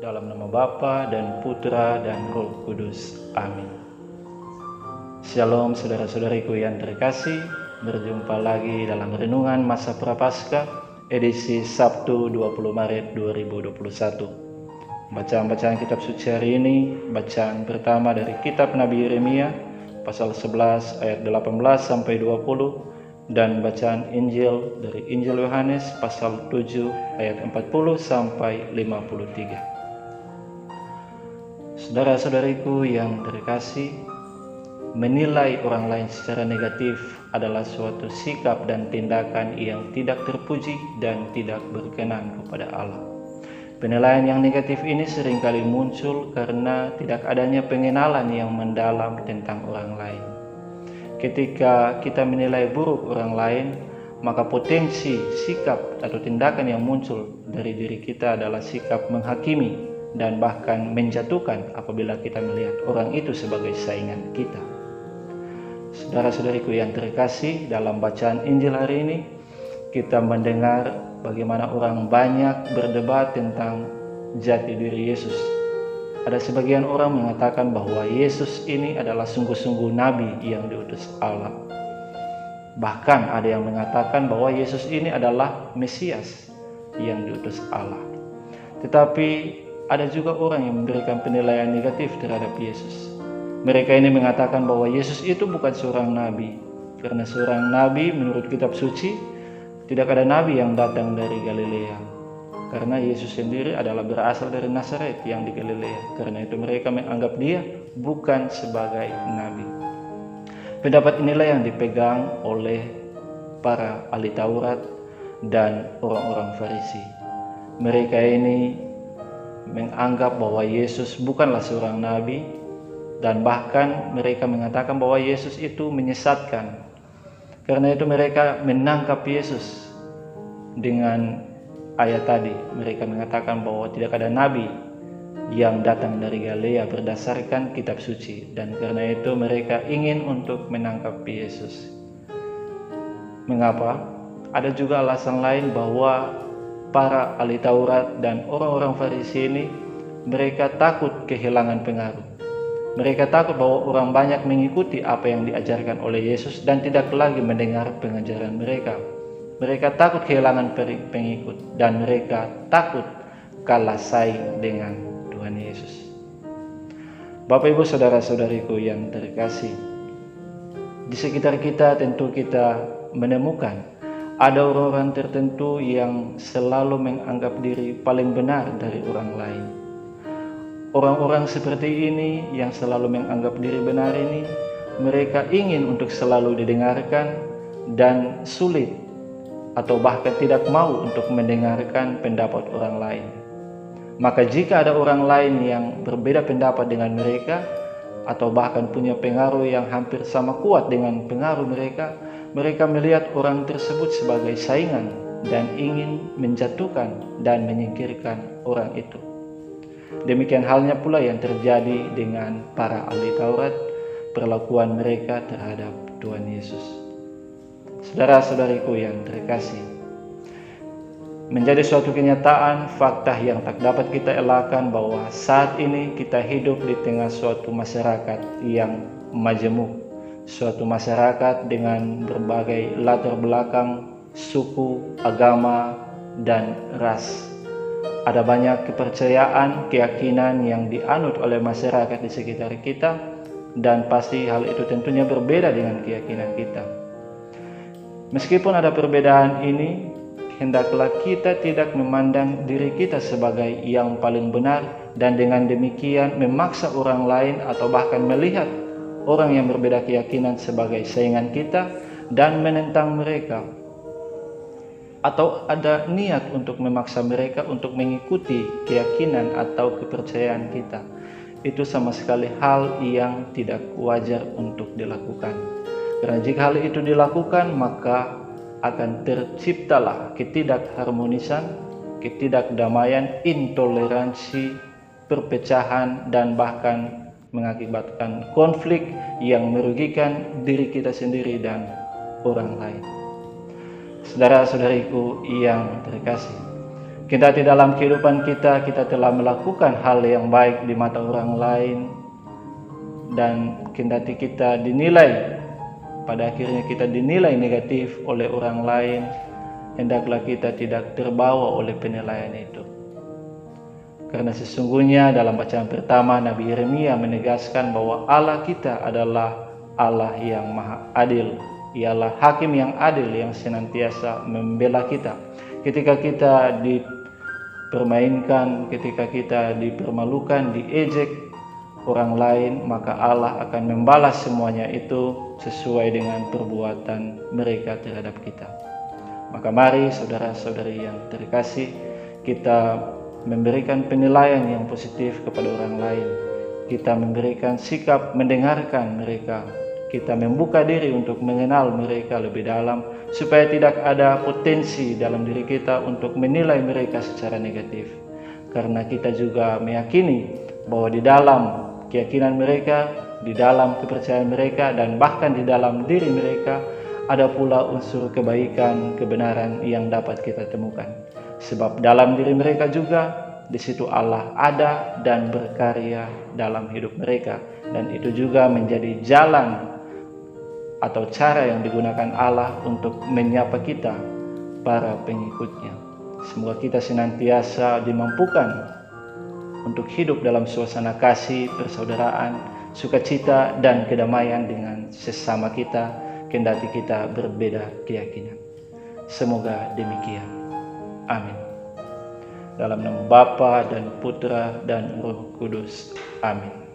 Dalam nama Bapa dan Putra dan Roh Kudus. Amin. Shalom saudara-saudariku yang terkasih, berjumpa lagi dalam renungan masa Prapaskah edisi Sabtu 20 Maret 2021. Bacaan-bacaan kitab suci hari ini, bacaan pertama dari kitab Nabi Yeremia pasal 11 ayat 18 sampai 20 dan bacaan Injil dari Injil Yohanes pasal 7 ayat 40 sampai 53. Saudara-saudariku yang terkasih, menilai orang lain secara negatif adalah suatu sikap dan tindakan yang tidak terpuji dan tidak berkenan kepada Allah. Penilaian yang negatif ini seringkali muncul karena tidak adanya pengenalan yang mendalam tentang orang lain. Ketika kita menilai buruk orang lain, maka potensi sikap atau tindakan yang muncul dari diri kita adalah sikap menghakimi dan bahkan menjatuhkan apabila kita melihat orang itu sebagai saingan kita. Saudara-saudariku yang terkasih, dalam bacaan Injil hari ini kita mendengar bagaimana orang banyak berdebat tentang jati diri Yesus. Ada sebagian orang mengatakan bahwa Yesus ini adalah sungguh-sungguh nabi yang diutus Allah. Bahkan ada yang mengatakan bahwa Yesus ini adalah Mesias yang diutus Allah. Tetapi ada juga orang yang memberikan penilaian negatif terhadap Yesus. Mereka ini mengatakan bahwa Yesus itu bukan seorang nabi, karena seorang nabi menurut kitab suci tidak ada nabi yang datang dari Galilea. Karena Yesus sendiri adalah berasal dari Nazaret yang di Galilea. Karena itu mereka menganggap dia bukan sebagai nabi. Pendapat inilah yang dipegang oleh para ahli Taurat dan orang-orang Farisi. Mereka ini menganggap bahwa Yesus bukanlah seorang nabi, dan bahkan mereka mengatakan bahwa Yesus itu menyesatkan. Karena itu mereka menangkap Yesus dengan ayat tadi. Mereka mengatakan bahwa tidak ada nabi yang datang dari Galilea berdasarkan kitab suci, dan karena itu mereka ingin untuk menangkap Yesus. Mengapa? Ada juga alasan lain bahwa para ahli Taurat dan orang-orang Farisi ini mereka takut kehilangan pengaruh. Mereka takut bahwa orang banyak mengikuti apa yang diajarkan oleh Yesus dan tidak lagi mendengar pengajaran mereka. Mereka takut kehilangan pengikut dan mereka takut kalah saing dengan Tuhan Yesus. Bapak Ibu saudara-saudariku yang terkasih, di sekitar kita tentu kita menemukan ada orang-orang tertentu yang selalu menganggap diri paling benar dari orang lain. Orang-orang seperti ini yang selalu menganggap diri benar ini, mereka ingin untuk selalu didengarkan dan sulit atau bahkan tidak mau untuk mendengarkan pendapat orang lain. Maka jika ada orang lain yang berbeda pendapat dengan mereka atau bahkan punya pengaruh yang hampir sama kuat dengan pengaruh mereka, mereka melihat orang tersebut sebagai saingan dan ingin menjatuhkan dan menyingkirkan orang itu. Demikian halnya pula yang terjadi dengan para ahli Taurat, perlakuan mereka terhadap Tuhan Yesus. Saudara-saudariku yang terkasih, menjadi suatu kenyataan fakta yang tak dapat kita elakkan bahwa saat ini kita hidup di tengah suatu masyarakat yang majemuk, suatu masyarakat dengan berbagai latar belakang, suku, agama, dan ras. Ada banyak kepercayaan, keyakinan yang dianut oleh masyarakat di sekitar kita, dan pasti hal itu tentunya berbeda dengan keyakinan kita. Meskipun ada perbedaan ini, hendaklah kita tidak memandang diri kita sebagai yang paling benar dan dengan demikian memaksa orang lain atau bahkan melihat orang yang berbeda keyakinan sebagai saingan kita dan menentang mereka. Atau ada niat untuk memaksa mereka untuk mengikuti keyakinan atau kepercayaan kita. Itu sama sekali hal yang tidak wajar untuk dilakukan. Karena jika hal itu dilakukan, maka akan terciptalah ketidakharmonisan, ketidakdamaian, intoleransi, perpecahan, dan bahkan mengakibatkan konflik yang merugikan diri kita sendiri dan orang lain. Saudara-saudariku yang terkasih, Kendati dalam kehidupan kita telah melakukan hal yang baik di mata orang lain, dan kendati kita dinilai, pada akhirnya kita dinilai negatif oleh orang lain, hendaklah kita tidak terbawa oleh penilaian itu. Karena sesungguhnya dalam bacaan pertama Nabi Yeremia menegaskan bahwa Allah kita adalah Allah yang maha adil. Ialah hakim yang adil yang senantiasa membela kita. Ketika kita dipermainkan, ketika kita dipermalukan, diejek orang lain, maka Allah akan membalas semuanya itu sesuai dengan perbuatan mereka terhadap kita. Maka mari saudara-saudari yang terkasih, kita memberikan penilaian yang positif kepada orang lain. Kita memberikan sikap mendengarkan mereka. Kita membuka diri untuk mengenal mereka lebih dalam, supaya tidak ada potensi dalam diri kita untuk menilai mereka secara negatif. Karena kita juga meyakini bahwa di dalam keyakinan mereka, di dalam kepercayaan mereka, dan bahkan di dalam diri mereka, ada pula unsur kebaikan, kebenaran yang dapat kita temukan. Sebab dalam diri mereka juga, di situ Allah ada dan berkarya dalam hidup mereka. Dan itu juga menjadi jalan atau cara yang digunakan Allah untuk menyapa kita, para pengikutnya. Semoga kita senantiasa dimampukan untuk hidup dalam suasana kasih, persaudaraan, sukacita, dan kedamaian dengan sesama kita, kendati kita berbeda keyakinan. Semoga demikian. Amin. Dalam nama Bapa dan Putra dan Roh Kudus. Amin.